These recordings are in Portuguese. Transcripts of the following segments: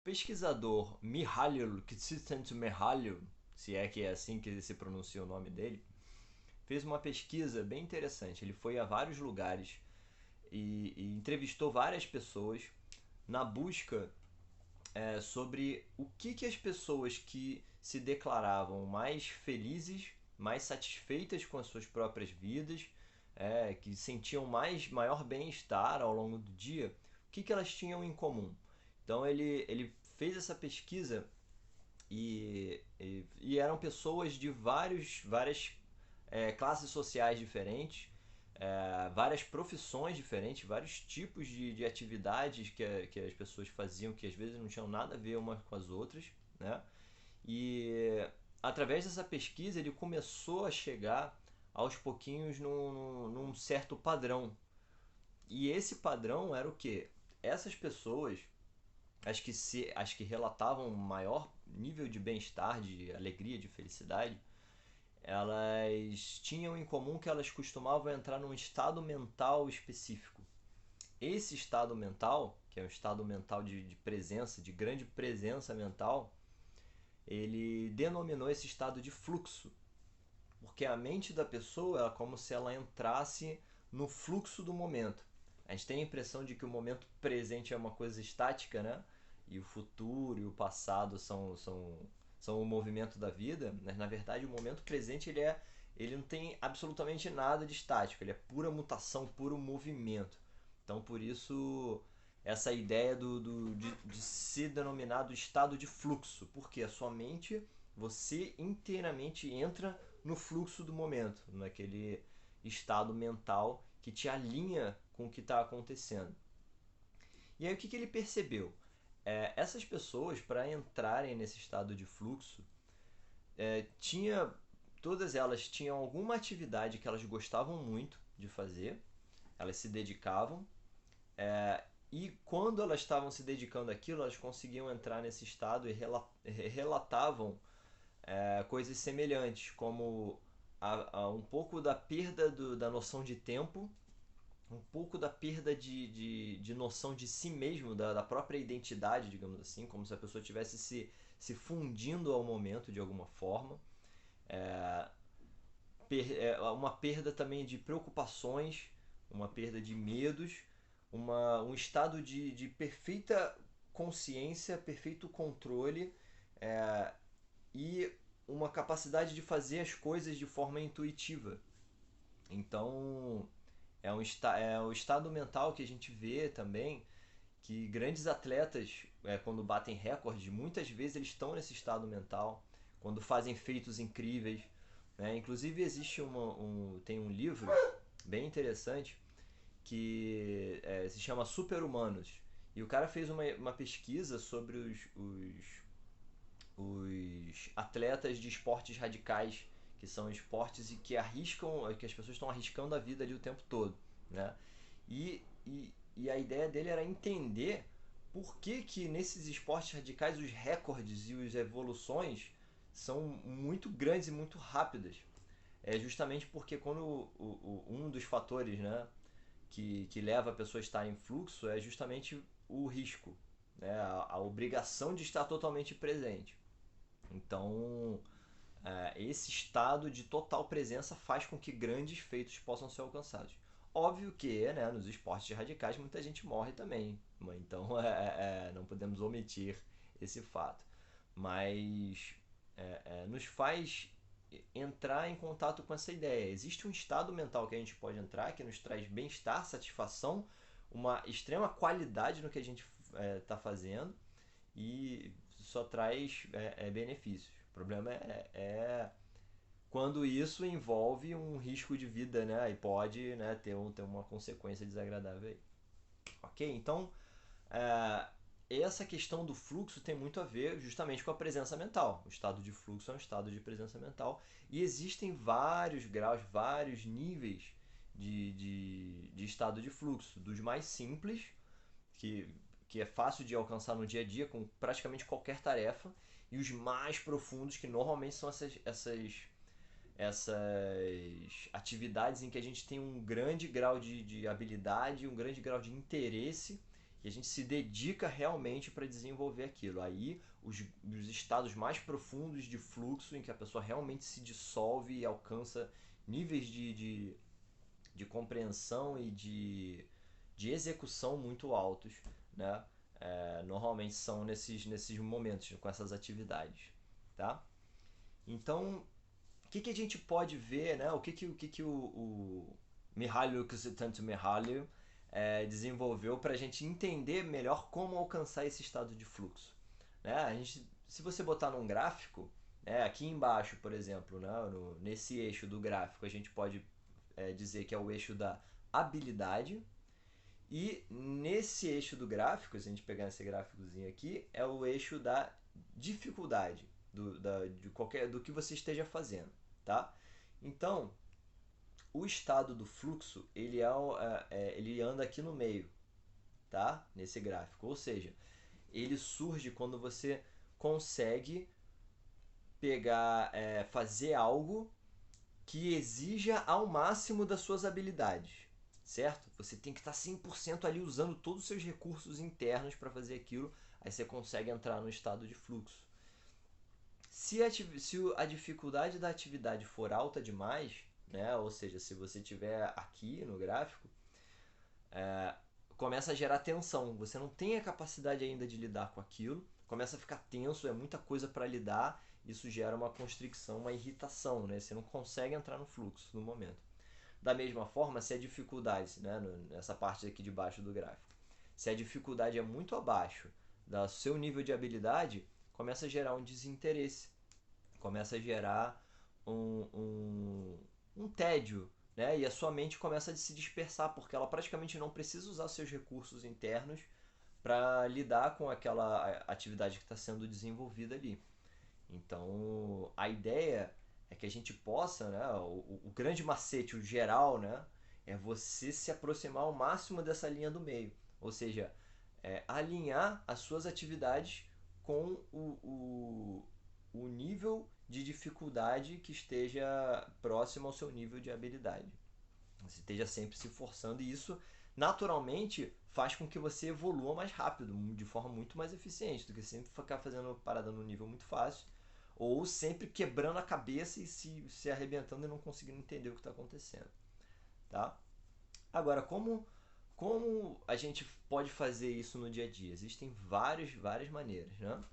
pesquisador Mihaly Csikszentmihalyi, se é que é assim que se pronuncia o nome dele, fez uma pesquisa bem interessante. Ele foi a vários lugares e entrevistou várias pessoas na busca sobre o que as pessoas que se declaravam mais felizes, mais satisfeitas com as suas próprias vidas, que sentiam maior bem-estar ao longo do dia, o que elas tinham em comum. Então ele fez essa pesquisa e eram pessoas de várias classes sociais diferentes, várias profissões diferentes, vários tipos de atividades que as pessoas faziam que às vezes não tinham nada a ver umas com as outras, né? E através dessa pesquisa ele começou a chegar aos pouquinhos num certo padrão. E esse padrão era o que? Essas pessoas, as que relatavam maior nível de bem-estar, de alegria, de felicidade, elas tinham em comum que elas costumavam entrar num estado mental específico. Esse estado mental, que é um estado mental de presença, de grande presença mental, ele denominou esse estado de fluxo, porque a mente da pessoa é como se ela entrasse no fluxo do momento. A gente tem a impressão de que o momento presente é uma coisa estática, né? E o futuro e o passado são o movimento da vida, mas na verdade o momento presente ele não tem absolutamente nada de estático, ele é pura mutação, puro movimento. Então por isso essa ideia de ser denominado estado de fluxo, porque a sua mente, você inteiramente entra no fluxo do momento, naquele estado mental que te alinha com o que está acontecendo. E aí o que ele percebeu? Essas pessoas, para entrarem nesse estado de fluxo, tinha todas elas tinham alguma atividade que elas gostavam muito de fazer, elas se dedicavam, e quando elas estavam se dedicando àquilo, elas conseguiam entrar nesse estado e relatavam coisas semelhantes, como um pouco da perda da noção de tempo, um pouco da perda de noção de si mesmo, da própria identidade, digamos assim, como se a pessoa estivesse se fundindo ao momento de alguma forma. Uma perda também de preocupações, uma perda de medos, um estado de perfeita consciência, perfeito controle, e uma capacidade de fazer as coisas de forma intuitiva. Então, é o estado mental que a gente vê também que grandes atletas, quando batem recordes, muitas vezes eles estão nesse estado mental, quando fazem feitos incríveis. Né? Inclusive, tem um livro bem interessante que se chama Super-Humanos. E o cara fez uma pesquisa sobre os atletas de esportes radicais, que são esportes que as pessoas estão arriscando a vida ali o tempo todo, né? E a ideia dele era entender por que nesses esportes radicais os recordes e as evoluções são muito grandes e muito rápidas. É justamente porque quando um dos fatores, né, que leva a pessoa a estar em fluxo é justamente o risco, né, a obrigação de estar totalmente presente. Então, esse estado de total presença faz com que grandes feitos possam ser alcançados. Óbvio que, né, nos esportes radicais muita gente morre também, então não podemos omitir esse fato. Mas nos faz entrar em contato com essa ideia. Existe um estado mental que a gente pode entrar que nos traz bem-estar, satisfação, uma extrema qualidade no que a gente está fazendo e só traz benefícios. O problema é quando isso envolve um risco de vida, né? E pode, né, ter uma consequência desagradável aí. Ok? Então, é, essa questão do fluxo tem muito a ver justamente com a presença mental. O estado de fluxo é um estado de presença mental. E existem vários graus, vários níveis de estado de fluxo. Dos mais simples, que, que é fácil de alcançar no dia a dia com praticamente qualquer tarefa, e os mais profundos, que normalmente são essas atividades em que a gente tem um grande grau de habilidade, um grande grau de interesse e a gente se dedica realmente para desenvolver aquilo. Aí, os estados mais profundos de fluxo, em que a pessoa realmente se dissolve e alcança níveis de compreensão e de execução muito altos, né? Normalmente são nesses momentos, com essas atividades, tá? Então, o que a gente pode ver, né? O que o Mihaly Csikszentmihalyi desenvolveu para a gente entender melhor como alcançar esse estado de fluxo, né? Se você botar num gráfico, aqui embaixo, por exemplo, né, nesse eixo do gráfico, a gente pode dizer que é o eixo da habilidade, e nesse eixo do gráfico, se a gente pegar esse gráficozinho aqui, é o eixo da dificuldade do que você esteja fazendo, tá? Então, o estado do fluxo ele anda aqui no meio, tá? Nesse gráfico, ou seja, ele surge quando você consegue fazer algo que exija ao máximo das suas habilidades, certo? Você tem que estar 100% ali usando todos os seus recursos internos para fazer aquilo, aí você consegue entrar no estado de fluxo. Se a dificuldade da atividade for alta demais, né? Ou seja, se você tiver aqui no gráfico, começa a gerar tensão. Você não tem a capacidade ainda de lidar com aquilo, começa a ficar tenso, é muita coisa para lidar, isso gera uma constricção, uma irritação, né? Você não consegue entrar no fluxo no momento. Da mesma forma, se a dificuldade, né, nessa parte aqui de baixo do gráfico, se a dificuldade é muito abaixo do seu nível de habilidade, começa a gerar um desinteresse, começa a gerar um tédio, né? E a sua mente começa a se dispersar, porque ela praticamente não precisa usar seus recursos internos para lidar com aquela atividade que está sendo desenvolvida ali. Então, a ideia é que a gente possa, né, o grande macete, o geral, né, é você se aproximar ao máximo dessa linha do meio. Ou seja, alinhar as suas atividades com o nível de dificuldade que esteja próximo ao seu nível de habilidade. Você esteja sempre se forçando e isso naturalmente faz com que você evolua mais rápido, de forma muito mais eficiente do que sempre ficar fazendo parada no nível muito fácil ou sempre quebrando a cabeça e se arrebentando e não conseguindo entender o que está acontecendo, tá? Agora, como a gente pode fazer isso no dia a dia? Existem várias maneiras, né?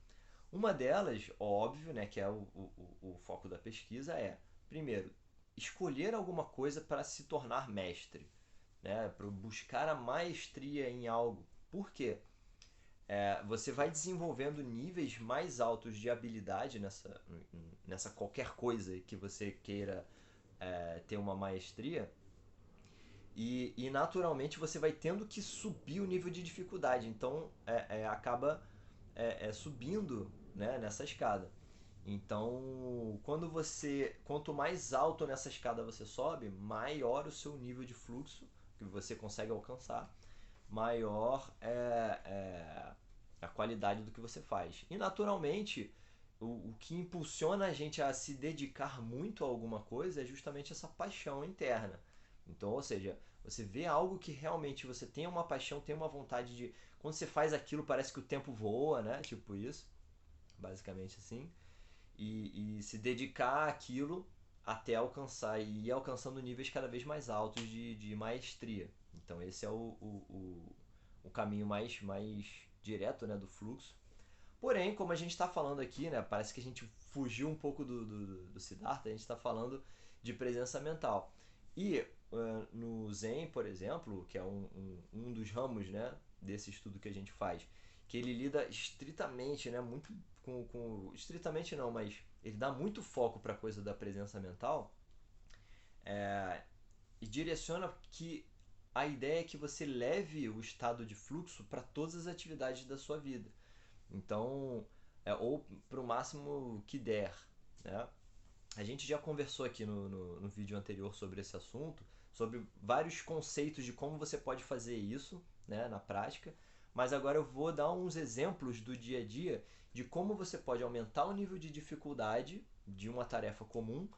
Uma delas, óbvio, né, que é o foco da pesquisa, primeiro, escolher alguma coisa para se tornar mestre, né, para buscar a maestria em algo. Por quê? Você vai desenvolvendo níveis mais altos de habilidade nessa qualquer coisa que você queira ter uma maestria, e naturalmente você vai tendo que subir o nível de dificuldade. Então acaba subindo, né, nessa escada. Então, quanto mais alto nessa escada você sobe, maior o seu nível de fluxo que você consegue alcançar, maior a qualidade do que você faz. E naturalmente, o que impulsiona a gente a se dedicar muito a alguma coisa é justamente essa paixão interna. Então, ou seja, você vê algo que realmente você tem uma paixão, tem uma vontade de. Quando você faz aquilo, parece que o tempo voa, né? Tipo isso, basicamente assim. E se dedicar àquilo até alcançar e ir alcançando níveis cada vez mais altos de maestria. Então, esse é o caminho mais direto, né, do fluxo. Porém, como a gente está falando aqui, né, parece que a gente fugiu um pouco do Siddhartha, a gente está falando de presença mental. E no Zen, por exemplo, que é um dos ramos, né, desse estudo que a gente faz, que ele lida estritamente, né, muito estritamente não, mas ele dá muito foco para a coisa da presença mental, e direciona que a ideia é que você leve o estado de fluxo para todas as atividades da sua vida. Então, ou para o máximo que der, né? A gente já conversou aqui no vídeo anterior sobre esse assunto, sobre vários conceitos de como você pode fazer isso, né, na prática, mas agora eu vou dar uns exemplos do dia a dia de como você pode aumentar o nível de dificuldade de uma tarefa comum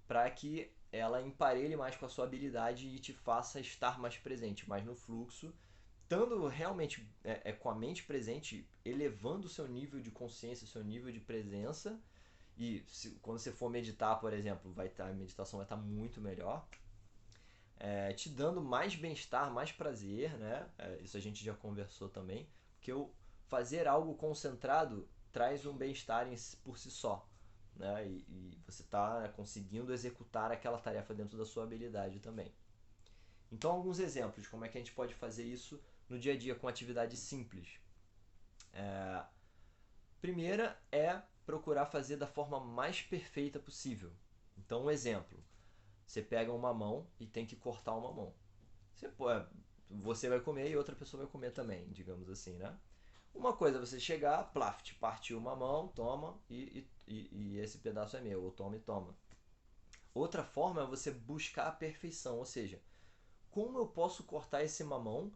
para que ela emparelhe mais com a sua habilidade e te faça estar mais presente, mais no fluxo, estando realmente com a mente presente, elevando o seu nível de consciência, o seu nível de presença. E quando você for meditar, por exemplo, a meditação vai estar muito melhor. Te dando mais bem-estar, mais prazer, né? Isso a gente já conversou também. Porque fazer algo concentrado traz um bem-estar por si só. Né? E você está conseguindo executar aquela tarefa dentro da sua habilidade também. Então, alguns exemplos de como é que a gente pode fazer isso no dia a dia com atividades simples. Primeira é procurar fazer da forma mais perfeita possível. Então, um exemplo. Você pega uma mão e tem que cortar uma mão. Você vai comer e outra pessoa vai comer também, digamos assim, né? Uma coisa é você chegar, plaft, partiu uma mão, toma e esse pedaço é meu, ou toma e toma. Outra forma é você buscar a perfeição, ou seja, como eu posso cortar esse mamão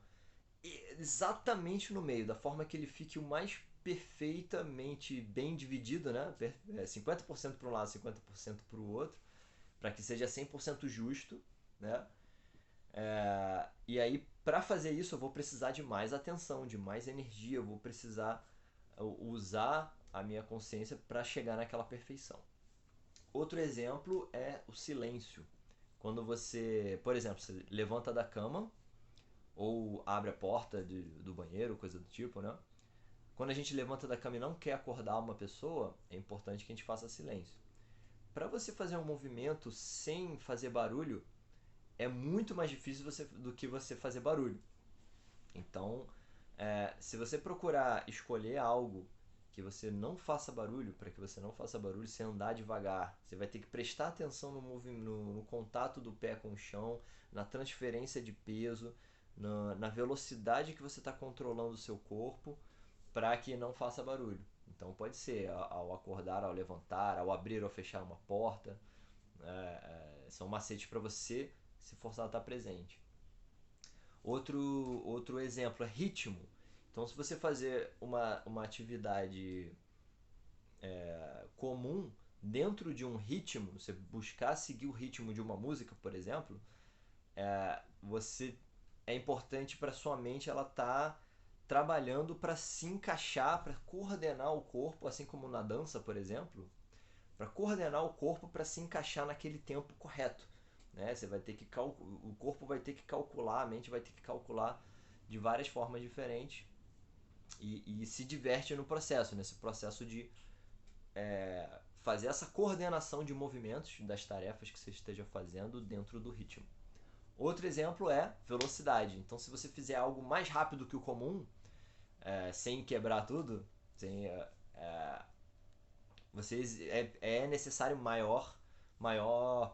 exatamente no meio, da forma que ele fique o mais perfeitamente bem dividido, né? 50% para um lado, 50% para o outro, para que seja 100% justo, né? E aí, para fazer isso, eu vou precisar de mais atenção, de mais energia, eu vou precisar usar a minha consciência para chegar naquela perfeição. Outro exemplo é o silêncio. Quando você, por exemplo, você levanta da cama ou abre a porta do banheiro, coisa do tipo, né? Quando a gente levanta da cama e não quer acordar uma pessoa, é importante que a gente faça silêncio. Para você fazer um movimento sem fazer barulho, é muito mais difícil do que você fazer barulho. Então, se você procurar escolher algo que você não faça barulho, para que você não faça barulho, você andar devagar. Você vai ter que prestar atenção no contato do pé com o chão, na transferência de peso, na velocidade que você está controlando o seu corpo para que não faça barulho. Então pode ser ao acordar, ao levantar, ao abrir ou fechar uma porta. São macetes para você se forçar a estar presente. Outro exemplo é ritmo. Então, se você fazer uma atividade comum dentro de um ritmo, você buscar seguir o ritmo de uma música, por exemplo, você é importante para sua mente ela tá trabalhando para se encaixar, para coordenar o corpo, assim como na dança, por exemplo, para coordenar o corpo para se encaixar naquele tempo correto. Né? Você vai ter que o corpo vai ter que calcular, a mente vai ter que calcular de várias formas diferentes e se diverte no processo, nesse processo de fazer essa coordenação de movimentos das tarefas que você esteja fazendo dentro do ritmo. Outro exemplo é velocidade. Então, se você fizer algo mais rápido que o comum, sem quebrar tudo, é necessário maior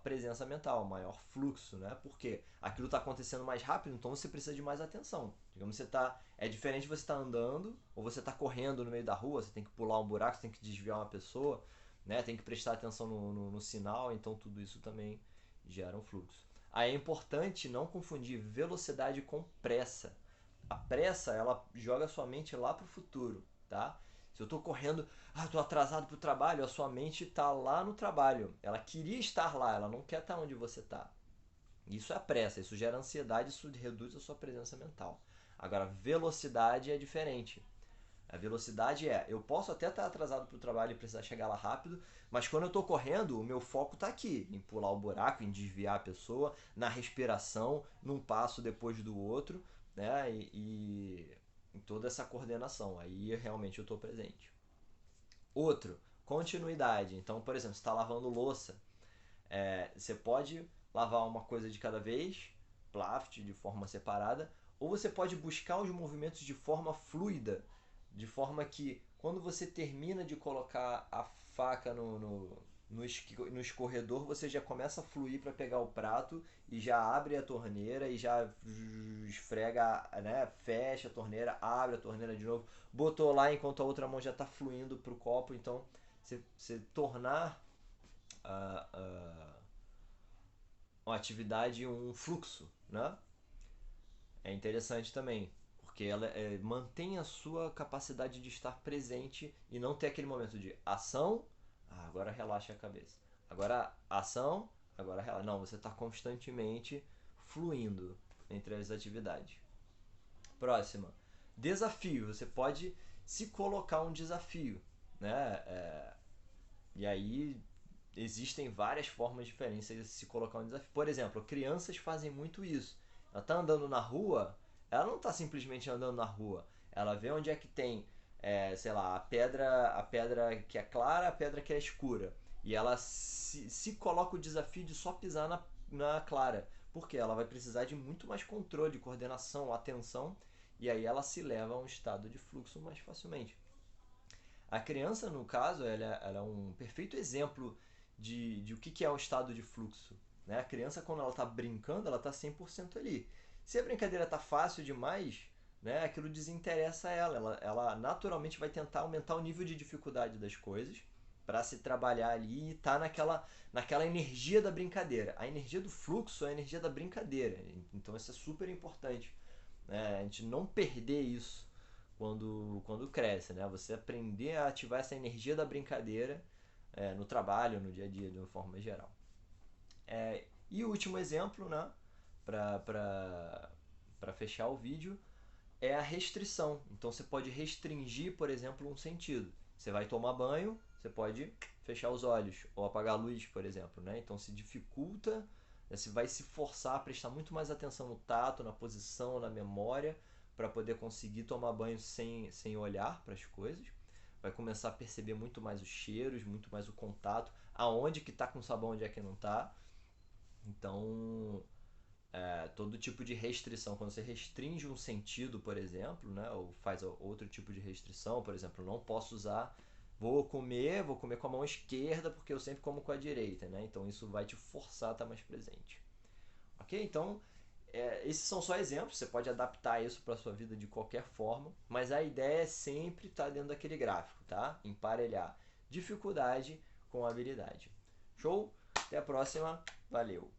presença mental, maior fluxo, né? Porque aquilo está acontecendo mais rápido, então você precisa de mais atenção. Digamos, é diferente você estar andando ou você estar correndo no meio da rua, você tem que pular um buraco, você tem que desviar uma pessoa, né? Tem que prestar atenção no sinal, então tudo isso também gera um fluxo. Aí é importante não confundir velocidade com pressa. A pressa, ela joga sua mente lá para o futuro, tá? Se eu estou correndo, estou atrasado para o trabalho, a sua mente está lá no trabalho. Ela queria estar lá, ela não quer estar onde você está. Isso é pressa, isso gera ansiedade, isso reduz a sua presença mental. Agora, velocidade é diferente. A velocidade eu posso até estar atrasado para o trabalho e precisar chegar lá rápido, mas quando eu estou correndo, o meu foco está aqui, em pular o buraco, em desviar a pessoa, na respiração, num passo depois do outro, né? E em toda essa coordenação. Aí realmente eu estou presente. Outro, continuidade. Então, por exemplo, você está lavando louça. Você pode lavar uma coisa de cada vez, plaft, de forma separada, ou você pode buscar os movimentos de forma fluida, de forma que quando você termina de colocar a faca no escorredor, você já começa a fluir para pegar o prato e já abre a torneira e já esfrega, né? Fecha a torneira, abre a torneira de novo, botou lá enquanto a outra mão já está fluindo para o copo. Então, você tornar uma atividade um fluxo, né? É interessante também, porque ela mantém a sua capacidade de estar presente e não ter aquele momento de ação, agora relaxa a cabeça. Agora ação, agora relaxa. Não, você está constantemente fluindo entre as atividades. Próxima. Desafio. Você pode se colocar um desafio, né? E aí existem várias formas diferentes de se colocar um desafio. Por exemplo, crianças fazem muito isso. Ela está andando na rua, ela não está simplesmente andando na rua. Ela vê onde é que tem, sei lá, a pedra que é clara, a pedra que é escura. E ela se coloca o desafio de só pisar na clara. Porque ela vai precisar de muito mais controle, coordenação, atenção. E aí ela se leva a um estado de fluxo mais facilmente. A criança, no caso, ela é um perfeito exemplo de o que é o estado de fluxo. Né? A criança, quando ela está brincando, ela está 100% ali. Se a brincadeira está fácil demais, né, aquilo desinteressa ela. Ela naturalmente vai tentar aumentar o nível de dificuldade das coisas para se trabalhar ali e estar naquela energia da brincadeira. A energia do fluxo é a energia da brincadeira. Então isso é super importante. Né? A gente não perder isso quando cresce, né? Você aprender a ativar essa energia da brincadeira no trabalho, no dia a dia, de uma forma geral. E o último exemplo, né? Para fechar o vídeo, é a restrição. Então você pode restringir, por exemplo, um sentido. Você vai tomar banho, você pode fechar os olhos ou apagar a luz, por exemplo. Né? Então se dificulta, você vai se forçar a prestar muito mais atenção no tato, na posição, na memória, para poder conseguir tomar banho sem olhar para as coisas. Vai começar a perceber muito mais os cheiros, muito mais o contato, aonde que está com sabão, onde é que não está. Então, todo tipo de restrição, quando você restringe um sentido, por exemplo, né, ou faz outro tipo de restrição, por exemplo, não posso usar, vou comer com a mão esquerda porque eu sempre como com a direita, né? Então isso vai te forçar a estar mais presente. Ok? Então, esses são só exemplos, você pode adaptar isso para a sua vida de qualquer forma, mas a ideia é sempre estar dentro daquele gráfico, tá? Emparelhar dificuldade com habilidade. Show? Até a próxima, valeu!